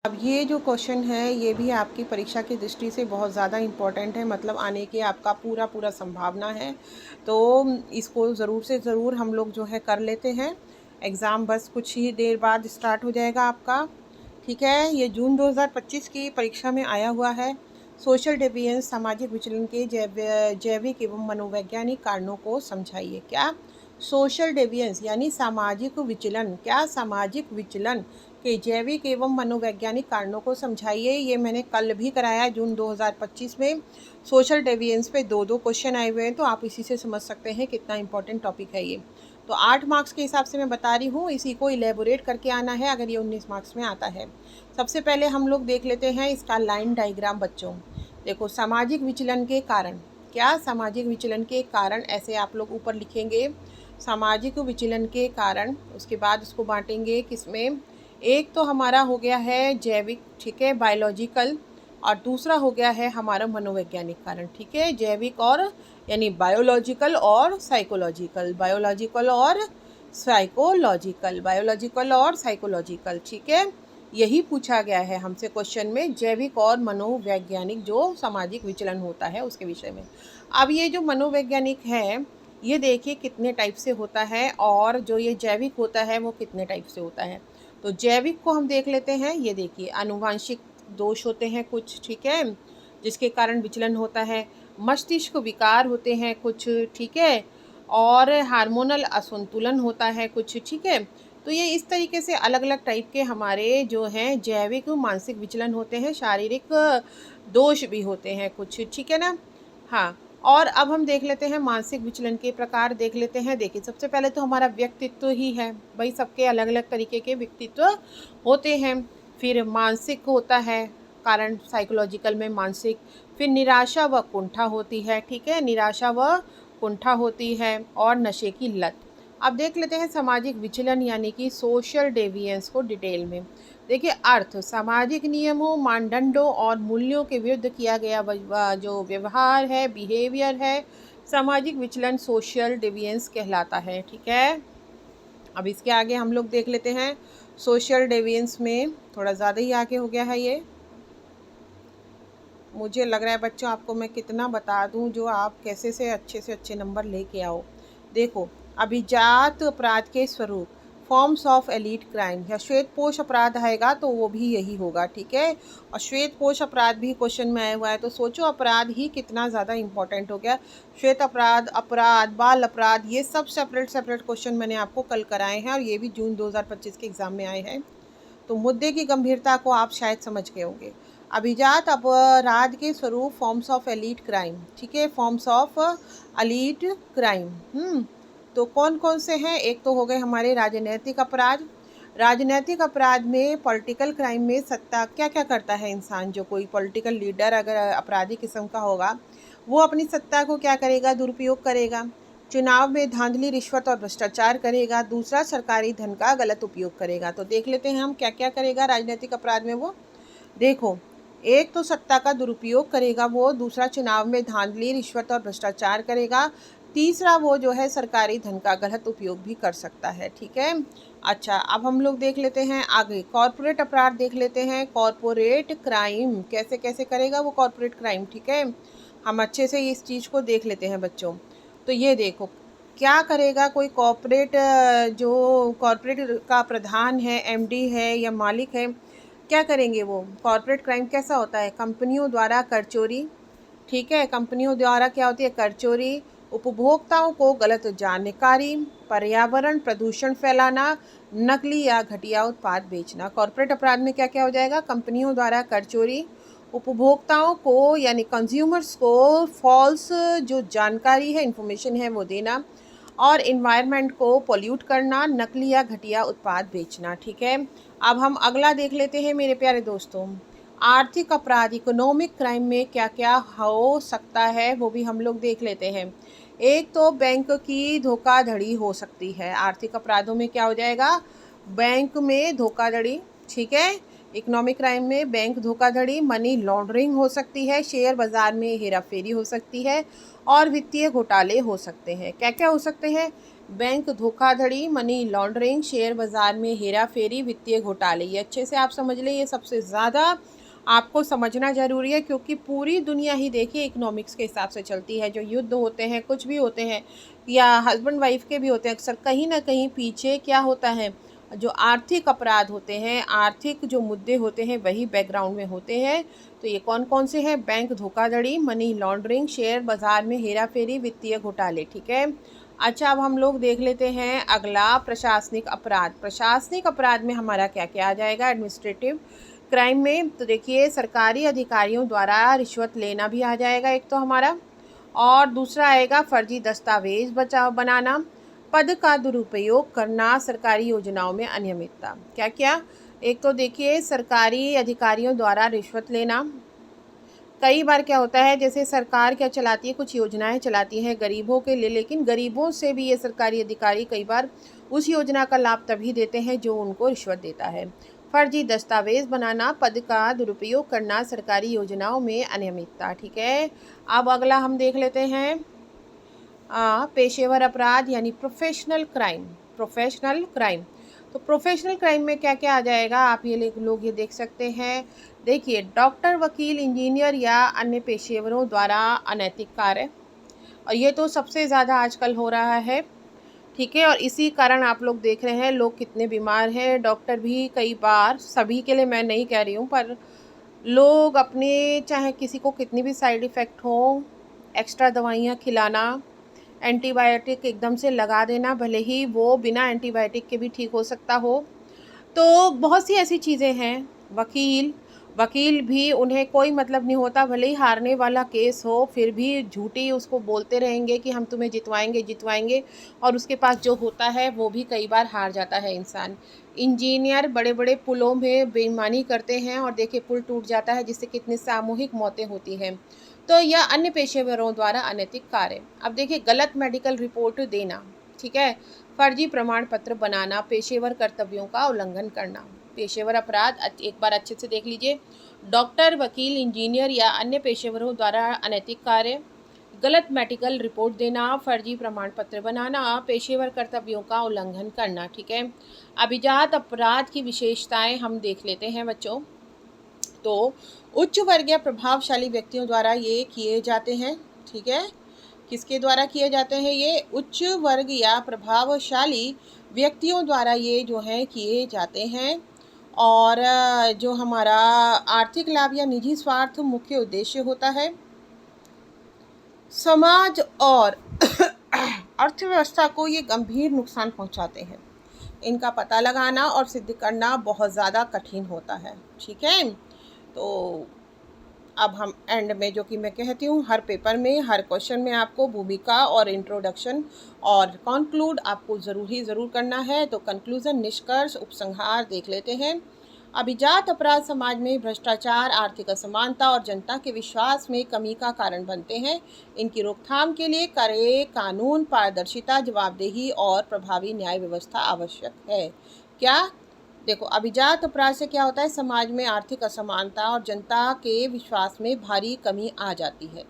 अब ये जो क्वेश्चन है ये भी आपकी परीक्षा की दृष्टि से बहुत ज़्यादा इम्पोर्टेंट है, मतलब आने की आपका पूरा संभावना है। तो इसको ज़रूर से ज़रूर हम लोग जो है कर लेते हैं। एग्ज़ाम बस कुछ ही देर बाद स्टार्ट हो जाएगा आपका, ठीक है। ये जून 2025 की परीक्षा में आया हुआ है। सोशल डेविएंस सामाजिक विचलन के जैविक एवं मनोवैज्ञानिक कारणों को समझाइए। क्या सोशल डेविएंस यानी सामाजिक विचलन, क्या सामाजिक विचलन के जैविक एवं मनोवैज्ञानिक कारणों को समझाइए। ये मैंने कल भी कराया जून 2025 में। सोशल डेविएंस पे दो क्वेश्चन आए हुए हैं, तो आप इसी से समझ सकते हैं कितना इंपॉर्टेंट टॉपिक है ये। तो 8 मार्क्स के हिसाब से मैं बता रही हूँ, इसी को इलेबोरेट करके आना है अगर ये 19 मार्क्स में आता है। सबसे पहले हम लोग देख लेते हैं इसका लाइन डायग्राम बच्चों। देखो, सामाजिक विचलन के कारण, क्या सामाजिक विचलन के कारण, ऐसे आप लोग ऊपर लिखेंगे सामाजिक विचलन के कारण। उसके बाद उसको बांटेंगे किसमें, एक तो हमारा हो गया है जैविक, ठीक है, बायोलॉजिकल, और दूसरा हो गया है हमारा मनोवैज्ञानिक कारण, ठीक है। जैविक और यानी बायोलॉजिकल और साइकोलॉजिकल, बायोलॉजिकल और साइकोलॉजिकल, बायोलॉजिकल और साइकोलॉजिकल, ठीक है। यही पूछा गया है हमसे क्वेश्चन में, जैविक और मनोवैज्ञानिक जो सामाजिक विचलन होता है उसके विषय में। अब ये जो मनोवैज्ञानिक है ये देखिए कितने टाइप से होता है, और जो ये जैविक होता है वो कितने टाइप से होता है। तो जैविक को हम देख लेते हैं। ये देखिए, आनुवांशिक दोष होते हैं कुछ, ठीक है, जिसके कारण विचलन होता है। मस्तिष्क विकार होते हैं कुछ, ठीक है, और हार्मोनल असंतुलन होता है कुछ, ठीक है। तो ये इस तरीके से अलग अलग टाइप के हमारे जो हैं जैविक मानसिक विचलन होते हैं। शारीरिक दोष भी होते हैं कुछ, ठीक है ना। हाँ, और अब हम देख लेते हैं मानसिक विचलन के प्रकार देख लेते हैं। देखिए, सबसे पहले तो हमारा व्यक्तित्व ही है भाई, सबके अलग अलग तरीके के व्यक्तित्व होते हैं। फिर मानसिक होता है कारण, साइकोलॉजिकल में मानसिक। फिर निराशा व कुंठा होती है, ठीक है, निराशा व कुंठा होती है, और नशे की लत। अब देख लेते हैं सामाजिक विचलन यानी कि सोशल डेविएंस को डिटेल में। देखिए, अर्थ सामाजिक नियमों, मानदंडों और मूल्यों के विरुद्ध किया गया जो व्यवहार है, बिहेवियर है, सामाजिक विचलन सोशल डेविएंस कहलाता है, ठीक है। अब इसके आगे हम लोग देख लेते हैं सोशल डेविएंस में, थोड़ा ज़्यादा ही आगे हो गया है ये। मुझे लग रहा है बच्चों आपको मैं कितना बता दूं जो आप कैसे से अच्छे नंबर लेके आओ। देखो, अभिजात अपराध के स्वरूप, फॉर्म्स ऑफ एलीट क्राइम, या श्वेतपोश अपराध आएगा तो वो भी यही होगा, ठीक है। और श्वेतपोश अपराध भी क्वेश्चन में आया हुआ है, तो सोचो अपराध ही कितना ज़्यादा इंपॉर्टेंट हो गया। श्वेत अपराध, अपराध, बाल अपराध, ये सब सेपरेट क्वेश्चन मैंने आपको कल कराए हैं, और ये भी जून 2025 के एग्ज़ाम में आए हैं। तो मुद्दे की गंभीरता को आप शायद समझ गए होंगे। अभिजात अपराध के स्वरूप, फॉर्म्स ऑफ एलीट क्राइम, ठीक है, फॉर्म्स ऑफ एलीट क्राइम। तो कौन कौन से हैं, एक तो हो गए हमारे राजनैतिक अपराध। राजनैतिक अपराध में, पॉलिटिकल क्राइम में सत्ता क्या क्या करता है इंसान, जो कोई पॉलिटिकल लीडर अगर अपराधी किस्म का होगा वो अपनी सत्ता को क्या करेगा, दुरुपयोग करेगा। चुनाव में धांधली, रिश्वत और भ्रष्टाचार करेगा। दूसरा, सरकारी धन का गलत उपयोग करेगा। तो देख लेते हैं हम क्या क्या करेगा राजनीतिक अपराध में वो। देखो, एक तो सत्ता का दुरुपयोग करेगा वो, दूसरा चुनाव में धांधली, रिश्वत और भ्रष्टाचार करेगा, तीसरा वो जो है सरकारी धन का गलत उपयोग भी कर सकता है, ठीक है। अच्छा, अब हम लोग देख लेते हैं आगे कॉरपोरेट अपराध देख लेते हैं। कॉरपोरेट क्राइम कैसे कैसे करेगा वो कॉरपोरेट क्राइम, ठीक है। हम अच्छे से इस चीज़ को देख लेते हैं बच्चों। तो ये देखो क्या करेगा कोई कॉरपोरेट, जो कॉरपोरेट का प्रधान है, एमडी है या मालिक है, क्या करेंगे वो। कॉरपोरेट क्राइम कैसा होता है, कंपनियों द्वारा कर चोरी, ठीक है, कंपनियों द्वारा क्या होती है, कर चोरी, उपभोक्ताओं को गलत जानकारी, पर्यावरण प्रदूषण फैलाना, नकली या घटिया उत्पाद बेचना। कॉरपोरेट अपराध में क्या क्या हो जाएगा, कंपनियों द्वारा कर चोरी, उपभोक्ताओं को यानी कंज्यूमर्स को फॉल्स जो जानकारी है, इंफॉर्मेशन है वो देना, और इन्वायरमेंट को पोल्यूट करना, नकली या घटिया उत्पाद बेचना, ठीक है। अब हम अगला देख लेते हैं मेरे प्यारे दोस्तों, आर्थिक अपराध, इकोनॉमिक क्राइम में क्या क्या हो सकता है वो भी हम लोग देख लेते हैं। एक तो बैंक की धोखाधड़ी हो सकती है, आर्थिक अपराधों में क्या हो जाएगा, बैंक में धोखाधड़ी, ठीक है। इकोनॉमिक क्राइम में बैंक धोखाधड़ी, मनी लॉन्ड्रिंग हो सकती है, शेयर बाजार में हेराफेरी हो सकती है, और वित्तीय घोटाले हो सकते हैं। क्या क्या हो सकते हैं, बैंक धोखाधड़ी, मनी लॉन्ड्रिंग, शेयर बाज़ार में हेरा फेरी, वित्तीय घोटाले। ये अच्छे से आप समझ लें, ये सबसे ज़्यादा आपको समझना ज़रूरी है, क्योंकि पूरी दुनिया ही देखिए इकोनॉमिक्स के हिसाब से चलती है। जो युद्ध होते हैं, कुछ भी होते हैं, या हस्बैंड वाइफ के भी होते हैं, अक्सर कहीं ना कहीं पीछे क्या होता है, जो आर्थिक अपराध होते हैं, आर्थिक जो मुद्दे होते हैं, वही बैकग्राउंड में होते हैं। तो ये कौन कौन से हैं? बैंक धोखाधड़ी, मनी लॉन्ड्रिंग, शेयर बाज़ार में हेरा फेरी, वित्तीय घोटाले। ठीक है। अच्छा, अब हम लोग देख लेते हैं अगला, प्रशासनिक अपराध। प्रशासनिक अपराध में हमारा क्या क्या आ जाएगा? एडमिनिस्ट्रेटिव क्राइम में तो देखिए सरकारी अधिकारियों द्वारा रिश्वत लेना भी आ जाएगा एक तो हमारा, और दूसरा आएगा फर्जी दस्तावेज बनाना, पद का दुरुपयोग करना, सरकारी योजनाओं में अनियमितता। क्या क्या? एक तो देखिए सरकारी अधिकारियों द्वारा रिश्वत लेना। कई बार क्या होता है, जैसे सरकार क्या चलाती है, कुछ योजनाएं चलाती हैं गरीबों के लिए, लेकिन गरीबों से भी ये सरकारी अधिकारी कई बार उस योजना का लाभ तभी देते हैं जो उनको रिश्वत देता है। फर्जी दस्तावेज बनाना, पद का दुरुपयोग करना, सरकारी योजनाओं में अनियमितता। ठीक है। अब अगला हम देख लेते हैं पेशेवर अपराध यानी प्रोफेशनल क्राइम। प्रोफेशनल क्राइम, तो प्रोफेशनल क्राइम में क्या क्या आ जाएगा, आप ये लोग ये देख सकते हैं। देखिए, डॉक्टर, वकील, इंजीनियर या अन्य पेशेवरों द्वारा अनैतिक कार्य, और ये तो सबसे ज़्यादा आजकल हो रहा है। ठीक है। और इसी कारण आप लोग देख रहे हैं लोग कितने बीमार हैं। डॉक्टर भी कई बार, सभी के लिए मैं नहीं कह रही हूँ, पर लोग अपने, चाहे किसी को कितनी भी साइड इफ़ेक्ट हो, एक्स्ट्रा दवाइयाँ खिलाना, एंटीबायोटिक एकदम से लगा देना, भले ही वो बिना एंटीबायोटिक के भी ठीक हो सकता हो। तो बहुत सी ऐसी चीज़ें हैं। वकील वकील भी, उन्हें कोई मतलब नहीं होता, भले ही हारने वाला केस हो, फिर भी झूठी उसको बोलते रहेंगे कि हम तुम्हें जितवाएंगे जितवाएंगे, और उसके पास जो होता है वो भी कई बार हार जाता है इंसान। इंजीनियर बड़े बड़े पुलों में बेईमानी करते हैं, और देखिए पुल टूट जाता है, जिससे कितनी सामूहिक मौतें होती हैं। तो यह अन्य पेशेवरों द्वारा अनैतिक कार्य। अब देखिए, गलत मेडिकल रिपोर्ट देना। ठीक है। फर्जी प्रमाण पत्र बनाना, पेशेवर कर्तव्यों का उल्लंघन करना। पेशेवर अपराध एक बार अच्छे से देख लीजिए। डॉक्टर, वकील, इंजीनियर या अन्य पेशेवरों द्वारा अनैतिक कार्य, गलत मेडिकल रिपोर्ट देना, फर्जी प्रमाण पत्र बनाना, पेशेवर कर्तव्यों का उल्लंघन करना। ठीक है। अभिजात अपराध की विशेषताएं हम देख लेते हैं बच्चों। तो उच्च वर्ग या प्रभावशाली व्यक्तियों द्वारा ये किए जाते हैं। ठीक है। किसके द्वारा किए जाते हैं? ये उच्च वर्ग या प्रभावशाली व्यक्तियों द्वारा ये जो है किए जाते हैं। और जो हमारा आर्थिक लाभ या निजी स्वार्थ मुख्य उद्देश्य होता है। समाज और अर्थव्यवस्था को ये गंभीर नुकसान पहुंचाते हैं। इनका पता लगाना और सिद्ध करना बहुत ज़्यादा कठिन होता है। ठीक है। तो अब हम एंड में, जो कि मैं कहती हूँ हर पेपर में, हर क्वेश्चन में आपको भूमिका और इंट्रोडक्शन और कंक्लूड आपको ज़रूर करना है। तो कंक्लूजन, निष्कर्ष, उपसंहार देख लेते हैं। अभिजात अपराध समाज में भ्रष्टाचार, आर्थिक असमानता और जनता के विश्वास में कमी का कारण बनते हैं। इनकी रोकथाम के लिए कड़े कानून, पारदर्शिता, जवाबदेही और प्रभावी न्याय व्यवस्था आवश्यक है। क्या? देखो, अभिजात अपराध से क्या होता है, समाज में आर्थिक असमानता और जनता के विश्वास में भारी कमी आ जाती है।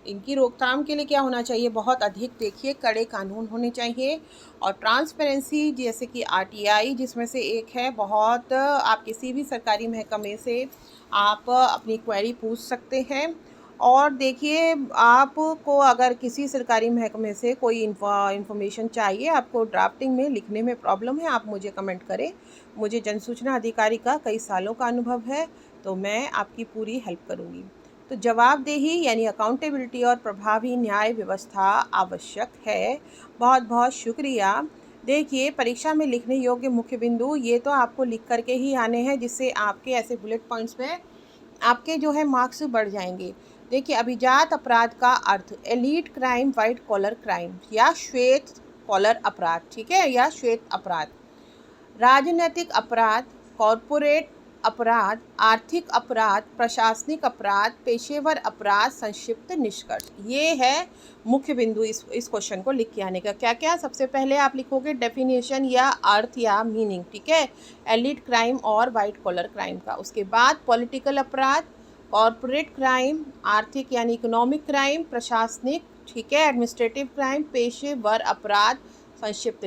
इनकी रोकथाम के लिए क्या होना चाहिए? बहुत अधिक देखिए कड़े कानून होने चाहिए, और ट्रांसपेरेंसी, जैसे कि आरटीआई जिसमें से एक है, बहुत, आप किसी भी सरकारी महकमे से आप अपनी क्वेरी पूछ सकते हैं। और देखिए, आपको अगर किसी सरकारी महकमे से कोई इन्फॉर्मेशन चाहिए, आपको ड्राफ्टिंग में लिखने में प्रॉब्लम है, आप मुझे कमेंट करें। मुझे जन सूचना अधिकारी का कई सालों का अनुभव है, तो मैं आपकी पूरी हेल्प करूँगी। तो जवाबदेही यानी अकाउंटेबिलिटी और प्रभावी न्याय व्यवस्था आवश्यक है। बहुत बहुत शुक्रिया। देखिए, परीक्षा में लिखने योग्य मुख्य बिंदु, ये तो आपको लिख करके ही आने हैं, जिससे आपके ऐसे बुलेट पॉइंट्स में आपके जो है मार्क्स बढ़ जाएंगे। देखिए, अभिजात अपराध का अर्थ elite crime, white collar crime या श्वेत कॉलर अपराध। ठीक है, या श्वेत अपराध। राजनीतिक अपराध, कॉरपोरेट अपराध, आर्थिक अपराध, प्रशासनिक अपराध, पेशेवर अपराध, संक्षिप्त निष्कर्ष। ये है मुख्य बिंदु इस क्वेश्चन को लिख के आने का। क्या क्या? सबसे पहले आप लिखोगे डेफिनेशन या अर्थ या मीनिंग। ठीक है, एलिट क्राइम और वाइट कॉलर क्राइम का। उसके बाद पॉलिटिकल अपराध, कॉरपोरेट क्राइम, आर्थिक यानी इकोनॉमिक क्राइम, प्रशासनिक, ठीक है, एडमिनिस्ट्रेटिव क्राइम, पेशेवर अपराध, संक्षिप्त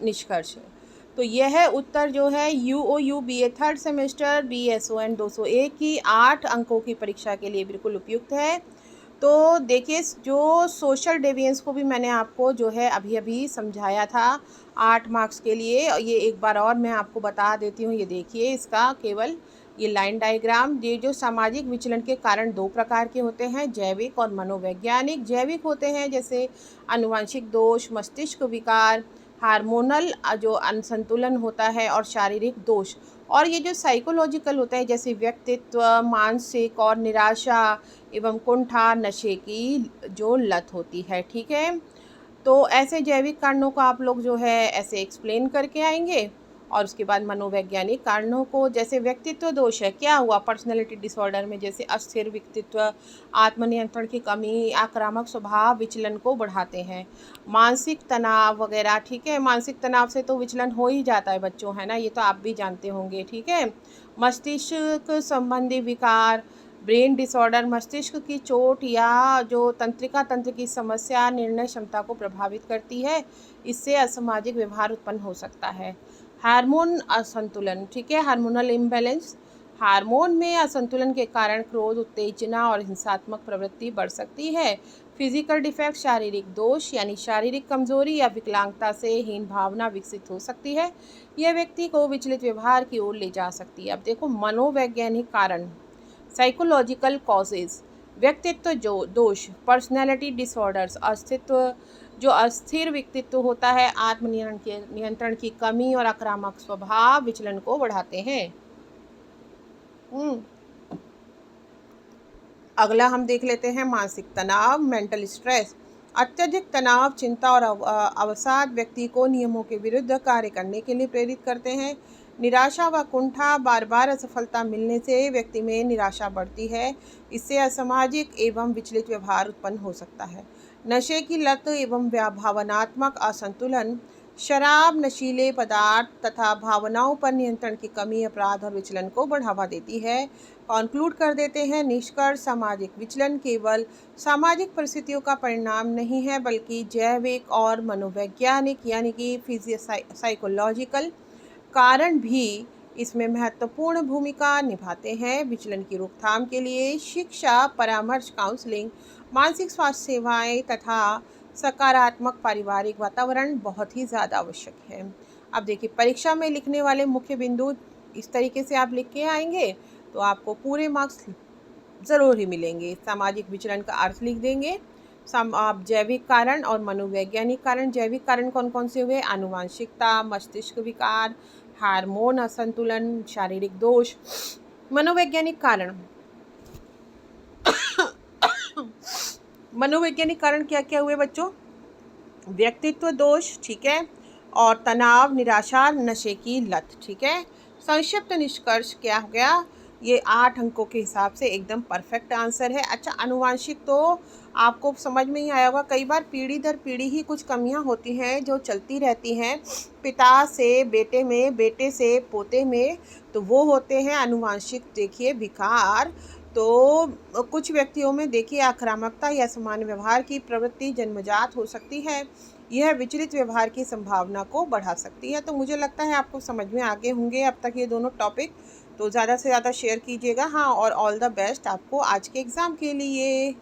निष्कर्ष। तो यह उत्तर जो है यूओयू बीए थर्ड सेमेस्टर BSON 201 की 8 अंकों की परीक्षा के लिए बिल्कुल उपयुक्त है। तो देखिए, जो सोशल डेविएंस को भी मैंने आपको जो है अभी अभी समझाया था 8 मार्क्स के लिए, ये एक बार और मैं आपको बता देती हूँ। ये देखिए, इसका केवल ये लाइन डायग्राम, ये जो सामाजिक विचलन के कारण 2 प्रकार के होते हैं, जैविक और मनोवैज्ञानिक। जैविक होते हैं जैसे आनुवंशिक दोष, मस्तिष्क विकार, हार्मोनल जो असंतुलन होता है और शारीरिक दोष। और ये जो साइकोलॉजिकल होता है जैसे व्यक्तित्व, मानसिक और निराशा एवं कुंठा, नशे की जो लत होती है। ठीक है, तो ऐसे जैविक कारणों को आप लोग जो है ऐसे एक्सप्लेन करके आएंगे। और उसके बाद मनोवैज्ञानिक कारणों को, जैसे व्यक्तित्व दोष है, क्या हुआ पर्सनैलिटी डिसऑर्डर में, जैसे अस्थिर व्यक्तित्व, आत्मनियंत्रण की कमी, आक्रामक स्वभाव विचलन को बढ़ाते हैं। मानसिक तनाव वगैरह, ठीक है, मानसिक तनाव से तो विचलन हो ही जाता है बच्चों, है ना, ये तो आप भी जानते होंगे। ठीक है, मस्तिष्क संबंधी विकार, ब्रेन डिसऑर्डर, मस्तिष्क की चोट या जो तंत्रिका तंत्र की समस्या निर्णय क्षमता को प्रभावित करती है, इससे असामाजिक व्यवहार उत्पन्न हो सकता है। हार्मोन असंतुलन, ठीक है, हार्मोनल इम्बैलेंस, हार्मोन में असंतुलन के कारण क्रोध, उत्तेजना और हिंसात्मक प्रवृत्ति बढ़ सकती है। फिजिकल डिफेक्ट, शारीरिक दोष यानी शारीरिक कमजोरी या विकलांगता से हीन भावना विकसित हो सकती है। यह व्यक्ति को विचलित व्यवहार की ओर ले जा सकती है। अब देखो, मनोवैज्ञानिक कारण, साइकोलॉजिकल कॉजेज, व्यक्तित्व जो दोष, पर्सनैलिटी डिसऑर्डर्स, अस्तित्व जो अस्थिर व्यक्तित्व होता है, नियंत्रण की कमी और आक्रामक स्वभाव विचलन को बढ़ाते हैं। अगला हम देख लेते हैं मानसिक तनाव, मेंटल स्ट्रेस। अत्यधिक तनाव, चिंता और अवसाद व्यक्ति को नियमों के विरुद्ध कार्य करने के लिए प्रेरित करते हैं। निराशा व कुंठा, बार बार असफलता मिलने से व्यक्ति में निराशा बढ़ती है। इससे असामाजिक एवं विचलित व्यवहार उत्पन्न हो सकता है। नशे की लत एवं भावनात्मक असंतुलन, शराब, नशीले पदार्थ तथा भावनाओं पर नियंत्रण की कमी अपराध और विचलन को बढ़ावा देती है। कॉन्क्लूड कर देते हैं निष्कर्ष, सामाजिक विचलन केवल सामाजिक परिस्थितियों का परिणाम नहीं है, बल्कि जैविक और मनोवैज्ञानिक यानी कि साइकोलॉजिकल कारण भी इसमें महत्वपूर्ण भूमिका निभाते हैं। विचलन की रोकथाम के लिए शिक्षा, परामर्श, काउंसलिंग, मानसिक स्वास्थ्य सेवाएं तथा सकारात्मक पारिवारिक वातावरण बहुत ही ज़्यादा आवश्यक है। अब देखिए, परीक्षा में लिखने वाले मुख्य बिंदु इस तरीके से आप लिख के आएंगे तो आपको पूरे मार्क्स ज़रूर ही मिलेंगे। सामाजिक विचलन का अर्थ लिख देंगे, आप जैविक कारण और मनोवैज्ञानिक कारण। जैविक कारण कौन कौन से हुए? आनुवांशिकता, मस्तिष्क विकार, हार्मोन असंतुलन, शारीरिक दोष। मनोवैज्ञानिक कारण, मनोवैज्ञानिक कारण क्या क्या हुए बच्चों? व्यक्तित्व दोष, ठीक है, और तनाव, निराशा, नशे की लत। ठीक है, संक्षिप्त निष्कर्ष क्या हो गया? ये 8 अंकों के हिसाब से एकदम परफेक्ट आंसर है। अच्छा, आनुवांशिक तो आपको समझ में ही आया होगा, कई बार पीढ़ी दर पीढ़ी ही कुछ कमियां होती हैं जो चलती रहती हैं, पिता से बेटे में, बेटे से पोते में, तो वो होते हैं आनुवांशिक देखिए विकार। तो कुछ व्यक्तियों में देखिए आक्रामकता या सामान्य व्यवहार की प्रवृत्ति जन्मजात हो सकती है। यह विचलित व्यवहार की संभावना को बढ़ा सकती है। तो मुझे लगता है आपको समझ में आ गए होंगे अब तक ये दोनों टॉपिक। तो ज़्यादा से ज़्यादा शेयर कीजिएगा। हाँ, और ऑल द बेस्ट आपको आज के एग्ज़ाम के लिए।